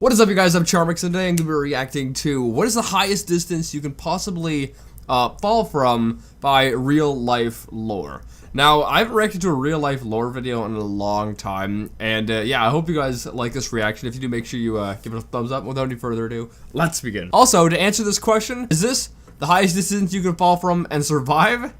What is up, you guys? I'm Charmx, and today I'm going to be reacting to what is the highest distance you can possibly fall from by real life lore. Now, I haven't reacted to a real life lore video in a long time, and yeah, I hope you guys like this reaction. If you do, make sure you give it a thumbs up. Without any further ado, let's begin. Also, to answer this question, is this the highest distance you can fall from and survive?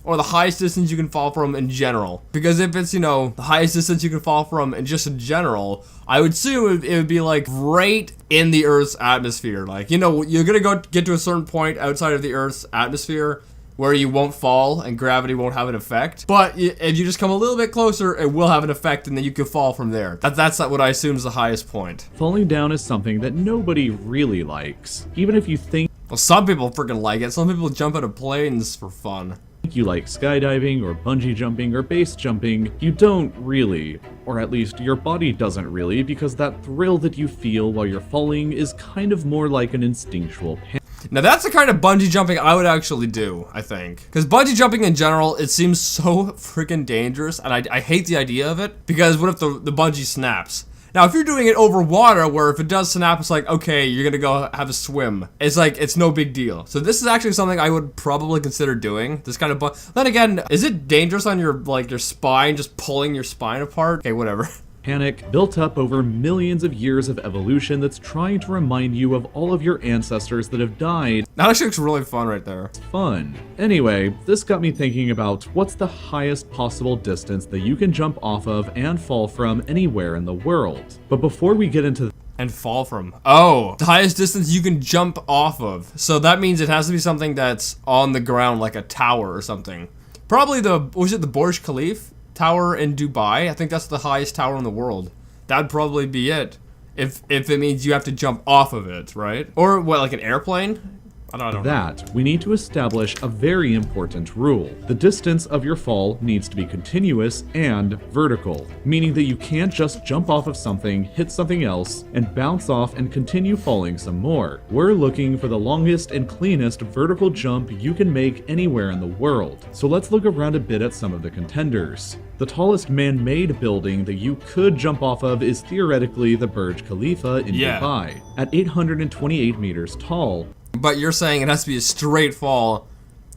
Or the highest distance you can fall from in general? Because if it's, you know, the highest distance you can fall from and just in general, I would assume it would be like right in the Earth's atmosphere. Like, you know, you're gonna get to a certain point outside of the Earth's atmosphere where you won't fall and gravity won't have an effect. But if you just come a little bit closer, it will have an effect, and then you can fall from there. That's what I assume is the highest point. Falling down is something that nobody really likes. Even if you think Well, some people freaking like it. Some people jump out of planes for fun. you like skydiving or bungee jumping or base jumping, you don't really. Or at least your body doesn't really, because that thrill that you feel while you're falling is kind of more like an instinctual panic. Now that's the kind of bungee jumping I would actually do, I think. Because bungee jumping in general, it seems so freaking dangerous, and I hate the idea of it, because what if the bungee snaps? Now, if you're doing it over water, where if it does snap, it's like, okay, you're gonna go have a swim. It's like, it's no big deal. So this is actually something I would probably consider doing. This kind of then again, is it dangerous on your spine, just pulling your spine apart? Okay, whatever. Panic built up over millions of years of evolution that's trying to remind you of all of your ancestors that have died. That actually looks really fun right there. Fun. Anyway, this got me thinking about what's the highest possible distance that you can jump off of and fall from anywhere in the world. But before we get into And fall from. Oh, the highest distance you can jump off of. So that means it has to be something that's on the ground, like a tower or something. Probably was it the Burj Khalifa tower in Dubai? I think that's the highest tower in the world. That'd probably be it. If it means you have to jump off of it, right? Or what, like an airplane? I don't know. we need to establish a very important rule. The distance of your fall needs to be continuous and vertical, meaning that you can't just jump off of something, hit something else, and bounce off and continue falling some more. We're looking for the longest and cleanest vertical jump you can make anywhere in the world. So let's look around a bit at some of the contenders. The tallest man-made building that you could jump off of is theoretically the Burj Khalifa in Dubai, at 828 meters tall. But you're saying it has to be a straight fall,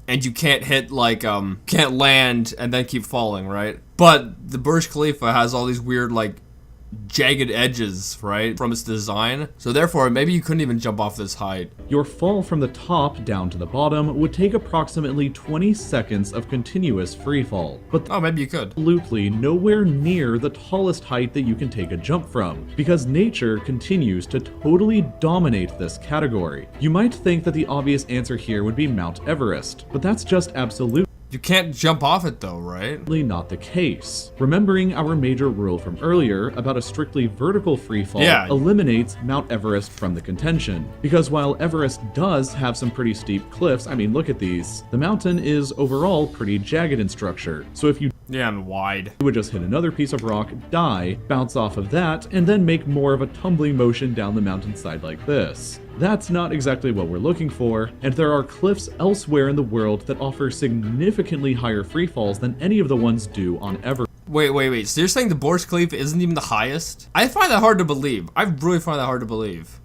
and you can't hit, like, can't land and then keep falling, right? But the Burj Khalifa has all these weird, like, jagged edges, right, from its design. So therefore, maybe you couldn't even jump off this height. Your fall from the top down to the bottom would take approximately 20 seconds of continuous free fall. But Oh, maybe you could. absolutely nowhere near the tallest height that you can take a jump from, because nature continues to totally dominate this category. You might think that the obvious answer here would be Mount Everest, but that's just absolutely You can't jump off it though, right? not the case. Remembering our major rule from earlier about a strictly vertical freefall eliminates Mount Everest from the contention. Because while Everest does have some pretty steep cliffs, I mean, look at these, the mountain is overall pretty jagged in structure. So if you and wide. would just hit another piece of rock, die, bounce off of that, and then make more of a tumbling motion down the mountainside like this. That's not exactly what we're looking for, and there are cliffs elsewhere in the world that offer significantly higher freefalls than any of the ones do on Everest. Wait. So you're saying the Burj Khalifa isn't even the highest? I find that hard to believe. I really find that hard to believe.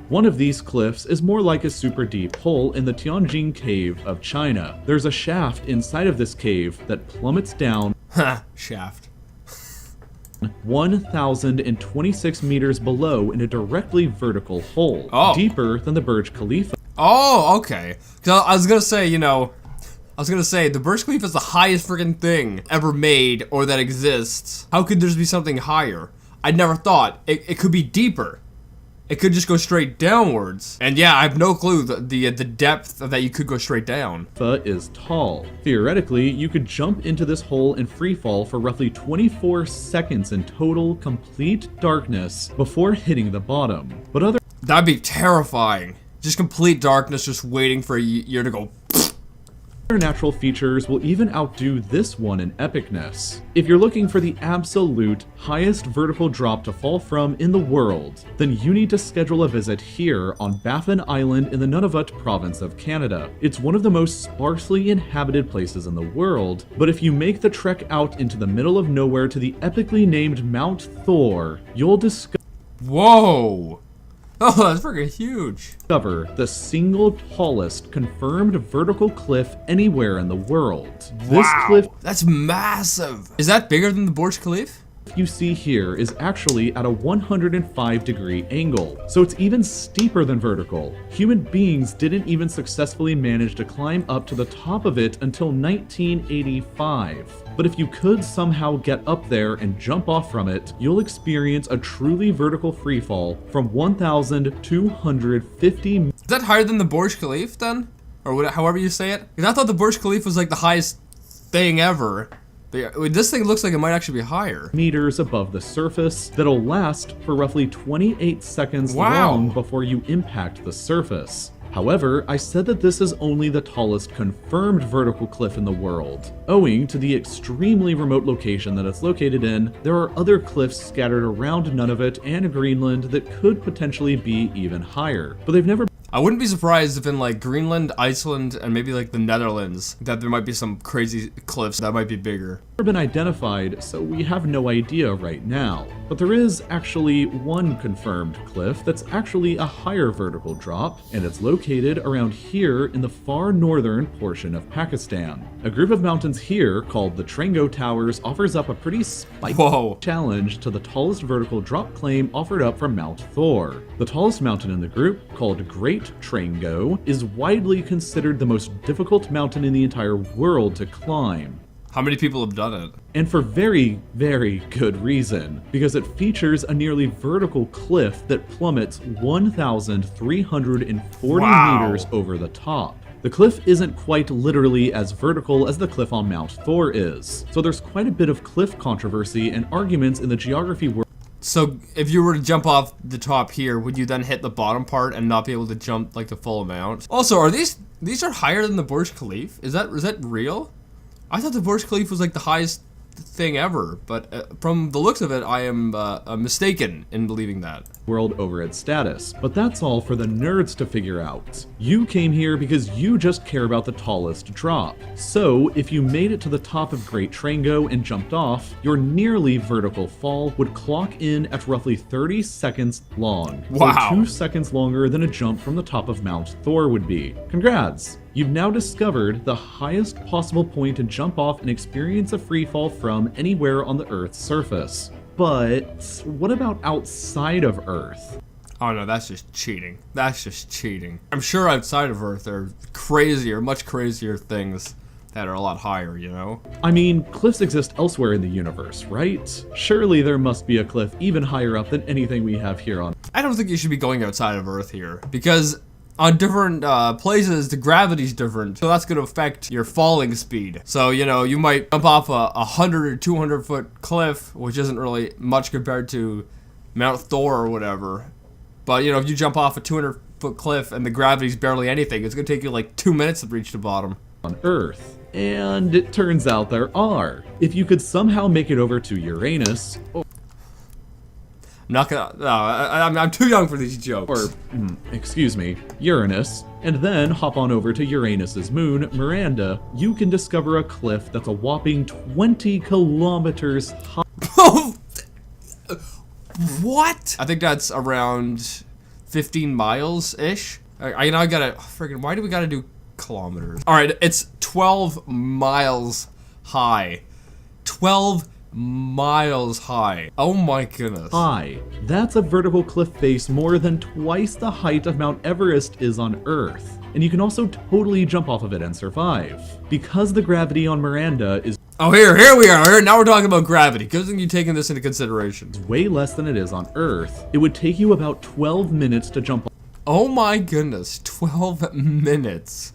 One of these cliffs is more like a super deep hole in the Tianjin cave of China. There's a shaft inside of this cave that plummets down Shaft. 1,026 meters below in a directly vertical hole, deeper than the Burj Khalifa. Oh, okay. 'Cause I was gonna say, you know, the Burj Khalifa is the highest freaking thing ever made or that exists. How could there be something higher? I'd never thought. It could be deeper. It could just go straight downwards. And yeah, I have no clue the depth of that you could go straight down. Is tall. Theoretically, you could jump into this hole and free fall for roughly 24 seconds in total complete darkness before hitting the bottom. But That'd be terrifying. Just complete darkness, just waiting for a year to go. other natural features will even outdo this one in epicness. If you're looking for the absolute highest vertical drop to fall from in the world, then you need to schedule a visit here on Baffin Island in the Nunavut province of Canada. It's one of the most sparsely inhabited places in the world, but if you make the trek out into the middle of nowhere to the epically named Mount Thor, you'll discover Whoa. Oh, that's freaking huge. Discover the single tallest confirmed vertical cliff anywhere in the world. This cliff That's massive. Is that bigger than the Burj Khalifa? you see here is actually at a 105-degree angle, so it's even steeper than vertical. Human beings didn't even successfully manage to climb up to the top of it until 1985. But if you could somehow get up there and jump off from it, you'll experience a truly vertical freefall from 1,250 Is that higher than the Burj Khalifa then? Or whatever, however you say it? Because I thought the Burj Khalifa was like the highest thing ever. This thing looks like it might actually be higher. meters above the surface that'll last for roughly 28 seconds Wow. long before you impact the surface. However, I said that this is only the tallest confirmed vertical cliff in the world. Owing to the extremely remote location that it's located in, there are other cliffs scattered around Nunavut and Greenland that could potentially be even higher, but they've never I wouldn't be surprised if in like Greenland, Iceland, and maybe like the Netherlands, that there might be some crazy cliffs that might be bigger. been identified, so we have no idea right now. But there is actually one confirmed cliff that's actually a higher vertical drop, and it's located around here in the far northern portion of Pakistan. A group of mountains here, called the Trango Towers, offers up a pretty spiky Whoa. challenge to the tallest vertical drop claim offered up from Mount Thor. The tallest mountain in the group, called Great Trango, is widely considered the most difficult mountain in the entire world to climb. How many people have done it? And for very, very good reason, because it features a nearly vertical cliff that plummets 1,340 Wow. meters over the top. The cliff isn't quite literally as vertical as the cliff on Mount Thor is, so there's quite a bit of cliff controversy and arguments in the geography world. So if you were to jump off the top here, would you then hit the bottom part and not be able to jump like the full amount? Also, are these are higher than the Burj Khalifa? Is that real? I thought the Burj Khalifa was like the highest thing ever, but from the looks of it, I am mistaken in believing that. World over its status, but that's all for the nerds to figure out. You came here because you just care about the tallest drop. So if you made it to the top of Great Trango and jumped off, your nearly vertical fall would clock in at roughly 30 seconds long. Wow. So 2 seconds longer than a jump from the top of Mount Thor would be. Congrats! You've now discovered the highest possible point to jump off and experience a free fall from anywhere on the Earth's surface. But what about outside of Earth? Oh no, that's just cheating. That's just cheating. I'm sure outside of Earth there are crazier, much crazier things that are a lot higher, you know? I mean, cliffs exist elsewhere in the universe, right? Surely there must be a cliff even higher up than anything we have here on. I don't think you should be going outside of Earth here, because on different places, the gravity's different, so that's going to affect your falling speed. So, you know, you might jump off a 100 or 200 foot cliff, which isn't really much compared to Mount Thor or whatever. But, you know, if you jump off a 200 foot cliff and the gravity's barely anything, it's going to take you like 2 minutes to reach the bottom. On Earth. And it turns out there are. If you could somehow make it over to Uranus, I'm not gonna, no, I'm too young for these jokes. excuse me, Uranus, and then hop on over to Uranus's moon, Miranda, you can discover a cliff that's a whopping 20 kilometers high. What? I think that's around 15 miles-ish. I gotta, freaking, why do we gotta do kilometers? Alright, it's 12 miles high. 12 miles high. Oh my goodness. High. That's a vertical cliff face more than twice the height of Mount Everest is on Earth. And you can also totally jump off of it and survive. Because the gravity on Miranda is Oh, here we are. Here, now we're talking about gravity. Good thing you're taking this into consideration. way less than it is on Earth, it would take you about 12 minutes to jump off. Oh my goodness, 12 minutes.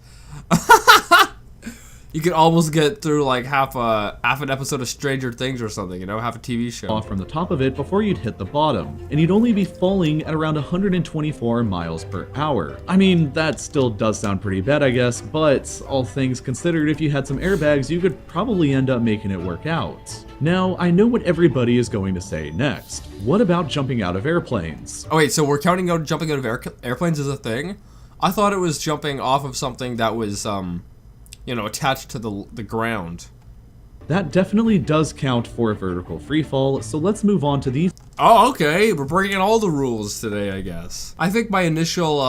You could almost get through like half an episode of Stranger Things or something, you know, half a TV show. Off from the top of it before you'd hit the bottom, and you'd only be falling at around 124 miles per hour. I mean, that still does sound pretty bad, I guess, but all things considered, if you had some airbags, you could probably end up making it work out. Now, I know what everybody is going to say next. What about jumping out of airplanes? Oh wait, so we're counting out jumping out of airplanes as a thing? I thought it was jumping off of something that was, you know, attached to the ground. That definitely does count for a vertical freefall, so let's move on to these. Oh, okay. We're breaking all the rules today, I guess. I think my initial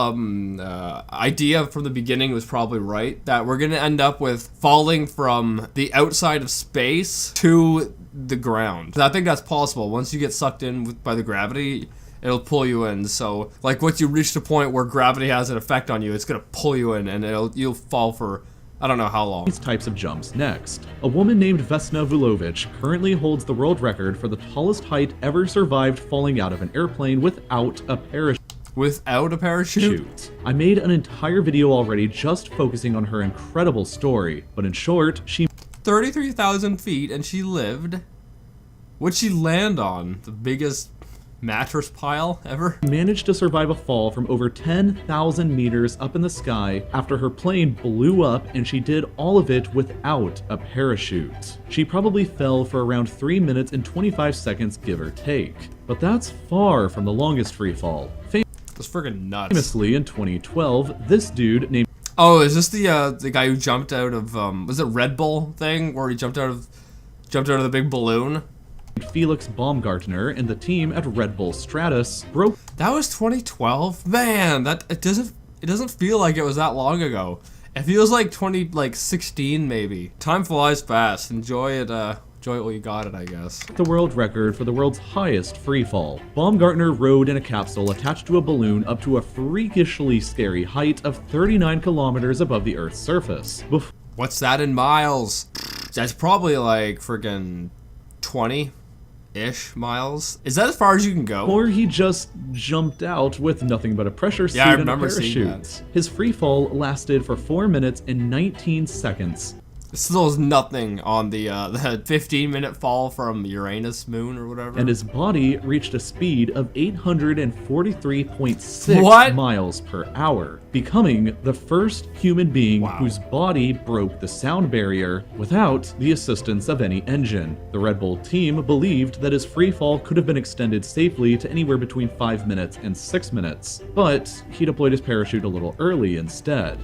idea from the beginning was probably right. That we're going to end up with falling from the outside of space to the ground. I think that's possible. Once you get sucked in by the gravity, it'll pull you in. So, like, once you reach the point where gravity has an effect on you, it's going to pull you in, and you'll fall for... I don't know how long. These types of jumps next. A woman named Vesna Vulovic currently holds the world record for the tallest height ever survived falling out of an airplane without a parachute. Without a parachute? I made an entire video already just focusing on her incredible story, but in short, she 33,000 feet and she lived. What'd she land on? The biggest mattress pile ever? Managed to survive a fall from over 10,000 meters up in the sky after her plane blew up, and she did all of it without a parachute. She probably fell for around 3 minutes and 25 seconds, give or take. But that's far from the longest free fall. That's friggin' nuts. Famously, in 2012, this dude named... Oh, is this the guy who jumped out of, was it Red Bull thing? Where he jumped out of the big balloon? Felix Baumgartner and the team at Red Bull Stratus broke... That was 2012? Man, it doesn't feel like it was that long ago. It feels like 2016 maybe. Time flies fast. Enjoy it while you got it, I guess. The world record for the world's highest free fall. Baumgartner rode in a capsule attached to a balloon up to a freakishly scary height of 39 kilometers above the Earth's surface. What's that in miles? That's probably like friggin' 20-ish miles. Is that as far as you can go? Or he just jumped out with nothing but a pressure suit I and a remember parachute. seeing that. His free fall lasted for 4 minutes and 19 seconds. Still is nothing on the 15-minute fall from Uranus moon or whatever. And his body reached a speed of 843.6 miles per hour, becoming the first human being whose body broke the sound barrier without the assistance of any engine. The Red Bull team believed that his free fall could have been extended safely to anywhere between 5 minutes and 6 minutes, but he deployed his parachute a little early instead.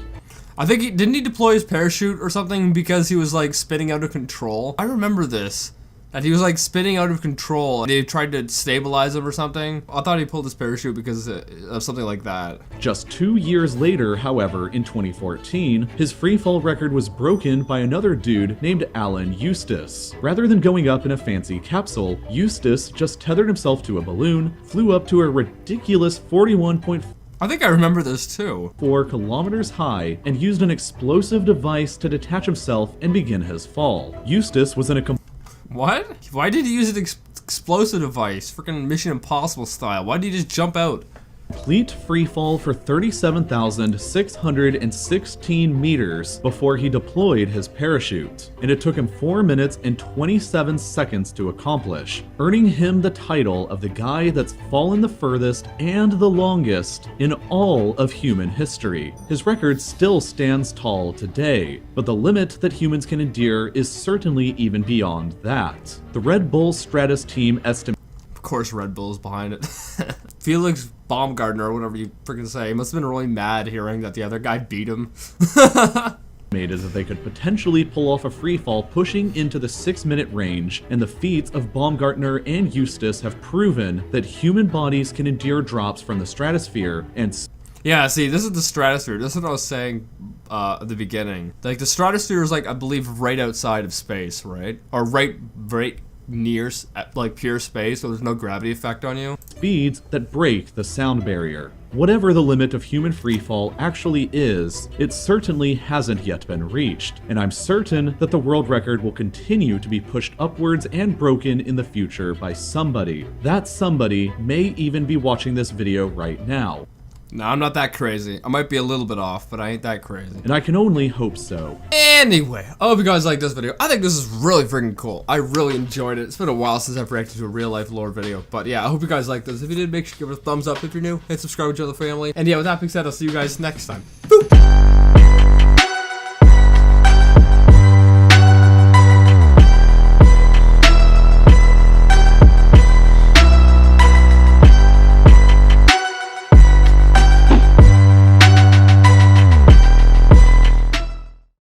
I think didn't he deploy his parachute or something because he was like spinning out of control? I remember this. That he was like spinning out of control and they tried to stabilize him or something. I thought he pulled his parachute because of something like that. Just 2 years later, however, in 2014, his freefall record was broken by another dude named Alan Eustace. Rather than going up in a fancy capsule, Eustace just tethered himself to a balloon, flew up to a ridiculous 41.4 I think I remember this too. 4 kilometers high, and used an explosive device to detach himself and begin his fall. Eustace was in a What? Why did he use an explosive device? Freaking Mission Impossible style. Why did he just jump out? Complete freefall for 37,616 meters before he deployed his parachute, and it took him 4 minutes and 27 seconds to accomplish, earning him the title of the guy that's fallen the furthest and the longest in all of human history. His record still stands tall today, but the limit that humans can endure is certainly even beyond that. The Red Bull Stratus team estimates... Of course Red Bull's behind it. Felix Baumgartner, or whatever you freaking say, must have been really mad hearing that the other guy beat him. Is that they could potentially pull off a free fall pushing into the 6-minute range, and the feats of Baumgartner and Eustace have proven that human bodies can endure drops from the stratosphere and... Yeah, see, this is the stratosphere. This is what I was saying at the beginning. Like, the stratosphere is, like, I believe, right outside of space, right? Or right near, like, pure space, so there's no gravity effect on you. Speeds that break the sound barrier. Whatever the limit of human freefall actually is, it certainly hasn't yet been reached, and I'm certain that the world record will continue to be pushed upwards and broken in the future by somebody. That somebody may even be watching this video right now. No, I'm not that crazy. I might be a little bit off, but I ain't that crazy. And I can only hope so. Anyway, I hope you guys like this video. I think this is really freaking cool. I really enjoyed it. It's been a while since I've reacted to a real life lore video. But yeah, I hope you guys like this. If you did, make sure to give it a thumbs up if you're new. Hit subscribe to the family. And yeah, with that being said, I'll see you guys next time. Boop!